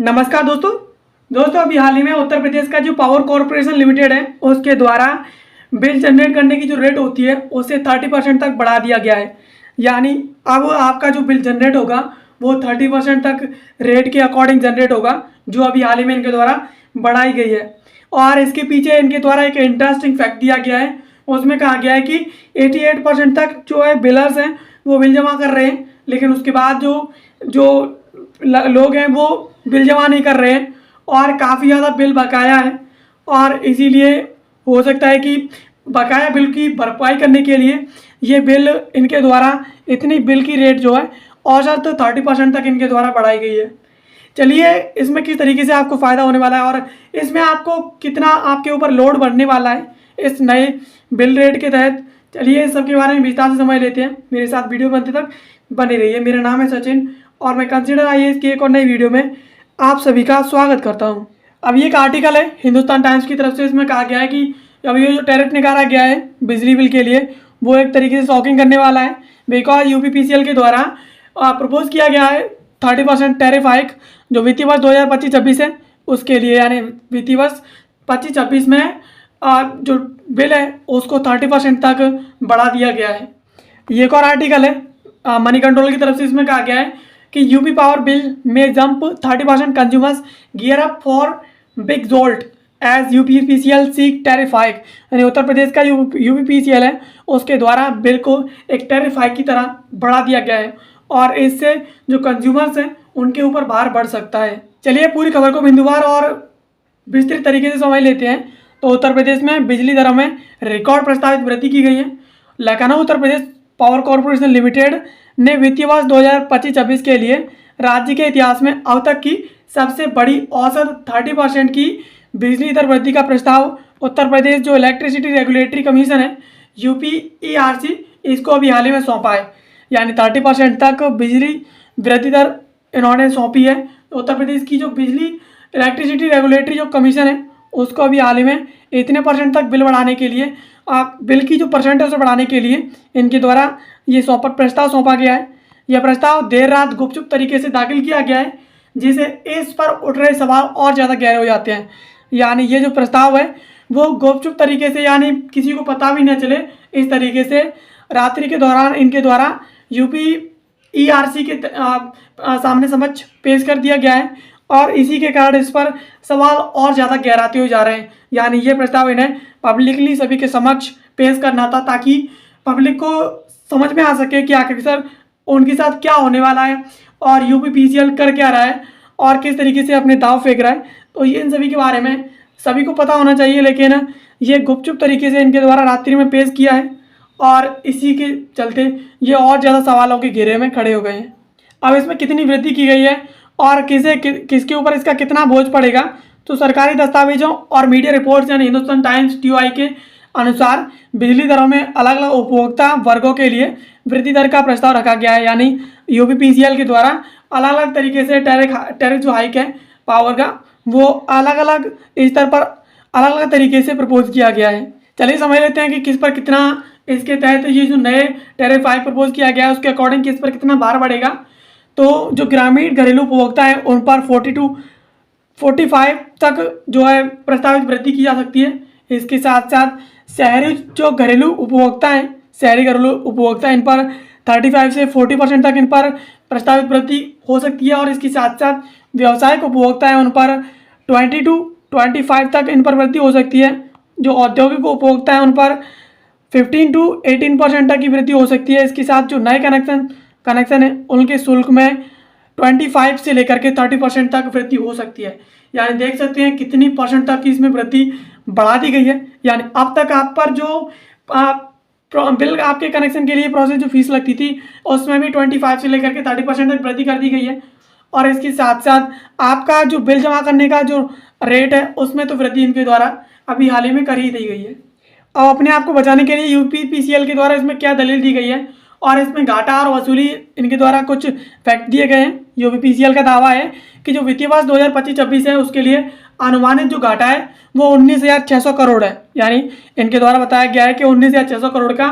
नमस्कार दोस्तों अभी हाल ही में उत्तर प्रदेश का जो पावर कॉरपोरेशन लिमिटेड है उसके द्वारा बिल जनरेट करने की जो रेट होती है उसे 30% तक बढ़ा दिया गया है। यानी अब आपका जो बिल जनरेट होगा वो 30% तक रेट के अकॉर्डिंग जनरेट होगा, जो अभी हाल ही में इनके द्वारा बढ़ाई गई है। और इसके पीछे इनके द्वारा एक इंटरेस्टिंग फैक्ट दिया गया है, उसमें कहा गया है कि 88% तक जो है बिलर्स हैं वो बिल जमा कर रहे हैं, लेकिन उसके बाद जो लोग हैं वो बिल जमा नहीं कर रहे हैं और काफ़ी ज़्यादा बिल बकाया है। और इसीलिए हो सकता है कि बकाया बिल की भरपाई करने के लिए ये बिल इनके द्वारा इतनी बिल की रेट जो है औसत 30% तक इनके द्वारा बढ़ाई गई है। चलिए इसमें किस तरीके से आपको फ़ायदा होने वाला है और इसमें आपको कितना आपके ऊपर लोड बढ़ने वाला है इस नए बिल रेट के तहत, चलिए इस सब के बारे में विस्तार से समझ लेते हैं। मेरे साथ वीडियो बनते तक बने रहिए। मेरा नाम है सचिन और मैं कंसिडर आईएएस की एक और नई वीडियो में आप सभी का स्वागत करता हूं। अब ये एक आर्टिकल है हिंदुस्तान टाइम्स की तरफ से, इसमें कहा गया है कि अब ये जो टैरिफ निकाला गया है बिजली बिल के लिए वो एक तरीके से शॉकिंग करने वाला है, बिकॉज यूपीपीसीएल के द्वारा प्रपोज किया गया है 30% टैरिफ हाइक जो वित्तीय वर्ष 2025-26 है उसके लिए, यानी वित्तीय वर्ष 25-26 में जो बिल है उसको 30% तक बढ़ा दिया गया है। ये एक और आर्टिकल है मनी कंट्रोल की तरफ से, इसमें कहा गया है कि यूपी पावर बिल में jump 30% consumers gear up for big jolt as UPPCL seek tariff hike. यानी उत्तर प्रदेश का यूपीपीसीएल है उसके द्वारा बिल को एक टैरिफ हाइक की तरह बढ़ा दिया गया है और इससे जो कंज्यूमर्स हैं उनके ऊपर भार बढ़ सकता है। चलिए पूरी खबर को बिंदुवार और विस्तृत तरीके से समझ लेते हैं। तो उत्तर प्रदेश में बिजली दरों में रिकॉर्ड प्रस्तावित वृद्धि की गई है। Lucknow Uttar Pradesh power corporation limited ने वित्तीय वर्ष 2025-26 के लिए राज्य के इतिहास में अब तक की सबसे बड़ी औसत 30% की बिजली दर वृद्धि का प्रस्ताव उत्तर प्रदेश जो इलेक्ट्रिसिटी रेगुलेटरी कमीशन है यूपीईआरसी इसको अभी हाल ही में सौंपा है। यानी 30% तक बिजली वृद्धि दर इन्होंने सौंपी है। तो उत्तर प्रदेश की जो बिजली इलेक्ट्रिसिटी रेगुलेटरी जो कमीशन है उसको अभी हाल ही में इतने % तक बिल बढ़ाने के लिए बिल की जो परसेंट है उसे बढ़ाने के लिए इनके द्वारा ये प्रस्ताव सौंपा गया है। यह प्रस्ताव देर रात गुपचुप तरीके से दाखिल किया गया है, जिसे इस पर उठ रहे सवाल और ज़्यादा गहरे हो जाते हैं। यानी ये जो प्रस्ताव है वो गुपचुप तरीके से, यानी किसी को पता भी न चले, इस तरीके से रात्रि के दौरान इनके द्वारा यूपीईआरसी के सामने समक्ष पेश कर दिया गया है और इसी के कारण इस पर सवाल और ज़्यादा गहराते हुए जा रहे हैं। यानी ये प्रस्ताव इन्हें पब्लिकली सभी के समक्ष पेश करना था ताकि पब्लिक को समझ में आ सके कि आखिर उनके साथ क्या होने वाला है और यूपीपीसीएल कर क्या रहा है और किस तरीके से अपने दाव फेंक रहा है। तो ये इन सभी के बारे में सभी को पता होना चाहिए, लेकिन ये गुपचुप तरीके से इनके द्वारा रात्रि में पेश किया है और इसी के चलते ये और ज़्यादा सवालों के घेरे में खड़े हो गए हैं। अब इसमें कितनी वृद्धि की गई है और किसके ऊपर इसका कितना बोझ पड़ेगा, तो सरकारी दस्तावेजों और मीडिया रिपोर्ट्स यानी हिंदुस्तान टाइम्स टीओआई के अनुसार बिजली दरों में अलग अलग उपभोक्ता वर्गों के लिए वृद्धि दर का प्रस्ताव रखा गया है। यानी यूपीपीसीएल के द्वारा अलग अलग तरीके से टैरिफ जो हाइक है पावर का वो अलग अलग स्तर पर अलग अलग तरीके से प्रपोज किया गया है। चलिए समझ लेते हैं कि किस पर कितना इसके तहत ये जो नए टैरिफ हाइक प्रपोज किया गया है उसके अकॉर्डिंग किस पर कितना भार बढ़ेगा। तो जो ग्रामीण घरेलू उपभोक्ता है उन पर 45 तक जो है प्रस्तावित वृद्धि की जा सकती है। इसके साथ साथ शहरी जो घरेलू उपभोक्ता हैं, शहरी घरेलू उपभोक्ता इन पर 35 से 40% तक इन पर प्रस्तावित वृद्धि हो सकती है। और इसके साथ साथ व्यावसायिक उपभोक्ता हैं उन पर 20 to 25 तक इन पर वृद्धि हो सकती है। जो औद्योगिक उपभोक्ता हैं उन पर 15 to 18% तक की वृद्धि हो सकती है। इसके साथ जो नए कनेक्शन है उनके शुल्क में 25 से लेकर के 30% तक वृद्धि हो सकती है। यानी देख सकते हैं कितनी % तक की इसमें वृद्धि बढ़ा दी गई है। यानी अब तक आप पर जो बिल आपके कनेक्शन के लिए प्रोसेस जो फीस लगती थी उसमें भी 25 से लेकर के 30% तक वृद्धि कर दी गई है। और इसके साथ साथ आपका जो बिल जमा करने का जो रेट है उसमें तो वृद्धि इनके द्वारा अभी हाल ही में कर ही दी गई है। अब अपने आप को बचाने के लिए यूपीपीसीएल के द्वारा इसमें क्या दलील दी गई है और इसमें घाटा और वसूली इनके द्वारा कुछ फैक्ट दिए गए हैं। यूपीपीसीएल का दावा है कि जो वित्तीय वर्ष 2025-26 है उसके लिए अनुमानित जो घाटा है वो 19,600 करोड़ है। यानी इनके द्वारा बताया गया है कि 19,600 करोड़ का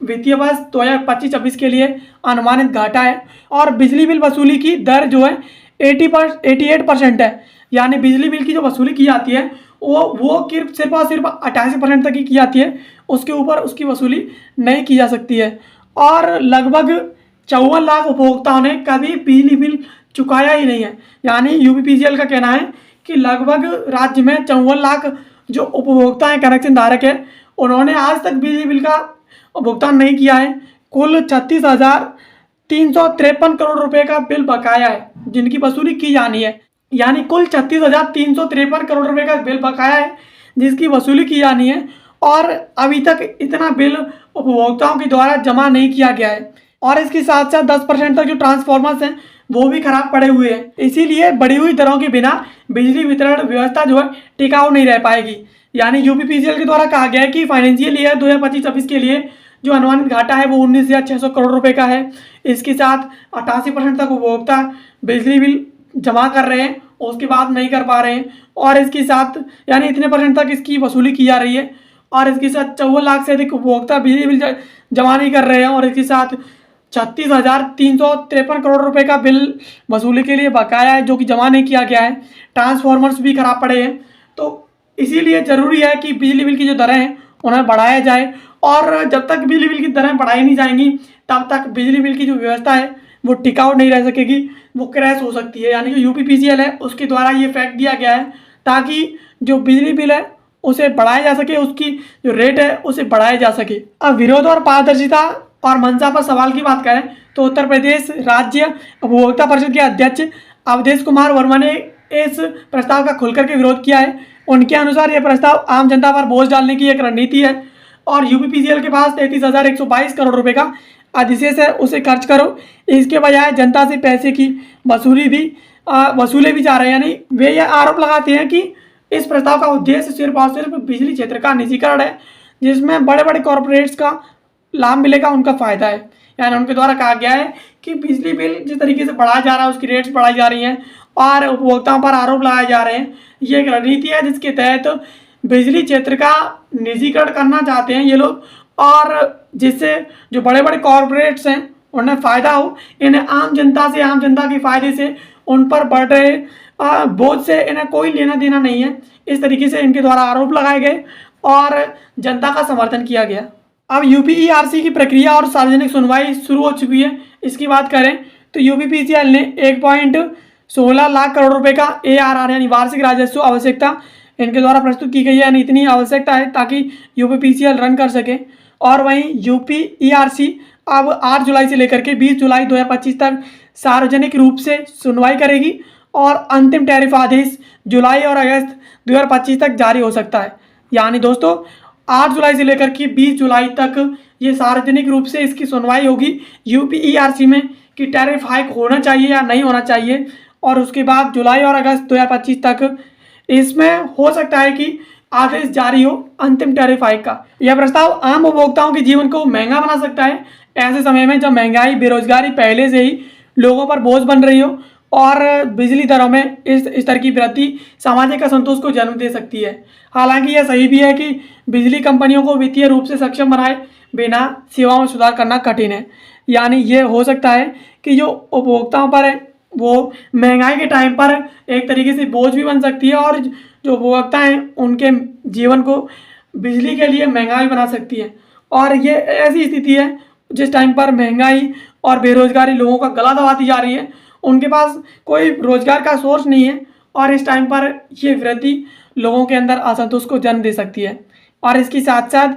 वित्तीय वर्ष 2025-26 के लिए अनुमानित घाटा है। और बिजली बिल वसूली की दर जो है 88% है। यानी बिजली बिल की जो वसूली की जाती है वो सिर्फ और सिर्फ 88% तक ही की जाती है, उसके ऊपर उसकी वसूली नहीं की जा सकती है। और लगभग 54 लाख उपभोक्ताओं ने कभी बिजली बिल चुकाया ही नहीं है। यानी यूपीपीसीएल का कहना है कि लगभग राज्य में 54 लाख जो उपभोक्ता हैं, कनेक्शन धारक है, उन्होंने आज तक बिजली बिल का भुगतान नहीं किया है। कुल 36,353 करोड़ रुपए का बिल बकाया है जिनकी वसूली की जानी है। यानी कुल 36,353 करोड़ रुपए का बिल बकाया है जिसकी वसूली की जानी है, और अभी तक इतना बिल उपभोक्ताओं के द्वारा जमा नहीं किया गया है। और इसके साथ साथ 10% तक जो ट्रांसफॉर्मर्स हैं वो भी खराब पड़े हुए हैं। इसीलिए बढ़ी हुई दरों के बिना बिजली वितरण व्यवस्था जो है टिकाऊ नहीं रह पाएगी। यानी यूपीपीसीएल के द्वारा कहा गया है कि फाइनेंशियल ईयर 2025-26 के लिए जो अनुमानित घाटा है वो 19,600 करोड़ रुपए का है। इसके साथ 88% तक उपभोक्ता बिजली बिल जमा कर रहे हैं, उसके बाद नहीं कर पा रहे हैं, और इसके साथ यानी इतने % तक इसकी वसूली की जा रही है, और इसके साथ 54 लाख से अधिक उपभोक्ता बिजली बिल जमा नहीं कर रहे हैं, और इसके साथ 36,353 करोड़ रुपए का बिल वसूली के लिए बकाया है जो कि जमा नहीं किया गया है। ट्रांसफॉर्मर्स भी खराब पड़े हैं। तो इसीलिए ज़रूरी है कि बिजली बिल की जो दरें हैं उन्हें बढ़ाया जाए, और जब तक बिजली बिल की दरें बढ़ाई नहीं जाएंगी तब तक बिजली बिल की जो व्यवस्था है वो टिकाऊ नहीं रह सकेगी, वो क्रैश हो सकती है। यानी जो यूपीपीसीएल है उसके द्वारा ये फैक्ट दिया गया है ताकि जो बिजली बिल है उसे बढ़ाया जा सके, उसकी जो रेट है उसे बढ़ाया जा सके। अब विरोध और पारदर्शिता और मंशा पर सवाल की बात करें तो उत्तर प्रदेश राज्य उपभोक्ता परिषद के अध्यक्ष अवधेश कुमार वर्मा ने इस प्रस्ताव का खुलकर के विरोध किया है। उनके अनुसार यह प्रस्ताव आम जनता पर बोझ डालने की एक रणनीति है, और यूपीपीसीएल के पास 33,122 करोड़ रुपए का अधिशेष है, उसे खर्च करो। इसके बजाय जनता से पैसे की वसूले भी जा रहे हैं। यानी वे यह आरोप लगाते हैं कि इस प्रस्ताव का उद्देश्य सिर्फ और सिर्फ बिजली क्षेत्र का निजीकरण है, जिसमें बड़े बड़े कॉरपोरेट्स का लाभ मिलेगा, उनका फायदा है। यानी उनके द्वारा कहा गया है कि बिजली बिल जिस तरीके से बढ़ाया जा रहा है, उसकी रेट्स बढ़ाई जा रही हैं और उपभोक्ताओं पर आरोप लगाए जा रहे हैं, ये एक रणनीति है जिसके तहत बिजली क्षेत्र का निजीकरण करना चाहते हैं ये लोग, और जिससे जो बड़े बड़े कॉरपोरेट्स हैं उन्हें फ़ायदा हो। इन्हें आम जनता के फ़ायदे से उन पर बढ़ रहे बोझ से इन्हें कोई लेना देना नहीं है। इस तरीके से इनके द्वारा आरोप लगाए गए और जनता का समर्थन किया गया। अब यूपीईआरसी की प्रक्रिया और सार्वजनिक सुनवाई शुरू हो चुकी है। इसकी बात करें तो यूपीपीसीएल ने 1.16 लाख करोड़ रुपए का ARR यानी वार्षिक राजस्व आवश्यकता इनके द्वारा प्रस्तुत की गई है। यानी इतनी आवश्यकता है ताकि यूपीपीसीएल रन कर सके। और वहीं यूपीईआरसी अब 8 जुलाई से लेकर के 20 जुलाई 2025 तक सार्वजनिक रूप से सुनवाई करेगी, और अंतिम टैरिफ आदेश जुलाई और अगस्त 2025 तक जारी हो सकता है। यानी दोस्तों 8 जुलाई से लेकर के 20 जुलाई तक ये सार्वजनिक रूप से इसकी सुनवाई होगी यूपीईआरसी में कि टैरिफ हाइक होना चाहिए या नहीं होना चाहिए, और उसके बाद जुलाई और अगस्त 2025 तक इसमें हो सकता है कि आदेश जारी हो अंतिम टैरिफ हाइक का। यह प्रस्ताव आम उपभोक्ताओं के जीवन को महंगा बना सकता है ऐसे समय में जब महंगाई, बेरोजगारी पहले से ही लोगों पर बोझ बन रही हो, और बिजली दरों में इस तरह की वृद्धि सामाजिक असंतोष को जन्म दे सकती है। हालांकि यह सही भी है कि बिजली कंपनियों को वित्तीय रूप से सक्षम बनाए बिना सेवाओं में सुधार करना कठिन है। यानी ये हो सकता है कि जो उपभोक्ताओं पर है वो महंगाई के टाइम पर एक तरीके से बोझ भी बन सकती है, और जो उपभोक्ता हैं उनके जीवन को बिजली के लिए महंगाई बना सकती है। और ये ऐसी स्थिति है जिस टाइम पर महंगाई और बेरोजगारी लोगों का गला दबाती जा रही है, उनके पास कोई रोजगार का सोर्स नहीं है, और इस टाइम पर ये वृद्धि लोगों के अंदर असंतोष को जन्म दे सकती है। और इसके साथ साथ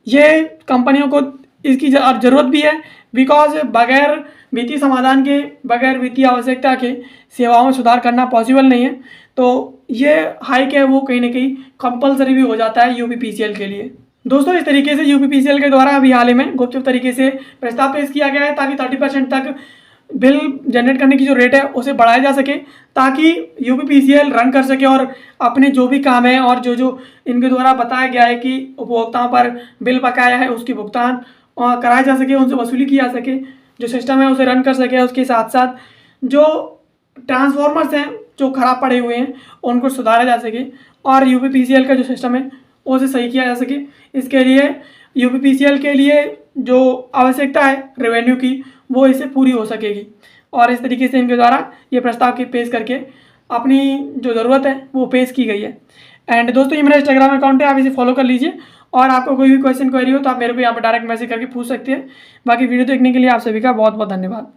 ये कंपनियों को इसकी ज़रूरत भी है, बिकॉज बगैर वित्तीय समाधान के, बगैर वित्तीय आवश्यकता के सेवाओं में सुधार करना पॉसिबल नहीं है। तो ये हाइक है वो कहीं ना कहीं कंपलसरी भी हो जाता है यूपीपीसीएल के लिए। दोस्तों इस तरीके से यूपीपीसीएल के द्वारा अभी हाल ही में गुपचुप तरीके से प्रस्ताव पेश किया गया है ताकि 30% तक बिल जनरेट करने की जो रेट है उसे बढ़ाया जा सके, ताकि यूपीपीसीएल रन कर सके और अपने जो भी काम है और जो इनके द्वारा बताया गया है कि उपभोक्ताओं पर बिल बकाया है उसकी भुगतान कराया जा सके, उनसे वसूली की जा सके, जो सिस्टम है उसे रन कर सके। उसके साथ साथ जो ट्रांसफॉर्मर्स हैं जो ख़राब पड़े हुए हैं उनको सुधारा जा सके, और यूपीपीसीएल का जो सिस्टम है उसे सही किया जा सके। इसके लिए यूपीपीसीएल के लिए जो आवश्यकता है रेवेन्यू की वो इससे पूरी हो सकेगी। और इस तरीके से इनके द्वारा ये प्रस्ताव की पेश करके अपनी जो ज़रूरत है वो पेश की गई है। एंड दोस्तों ये मेरा इंस्टाग्राम अकाउंट है, आप इसे फॉलो कर लीजिए और आपको कोई भी क्वेश्चन क्वेरी हो तो आप मेरे को यहाँ पर डायरेक्ट मैसेज करके पूछ सकते हैं। बाकी वीडियो देखने के लिए आप सभी का बहुत बहुत धन्यवाद।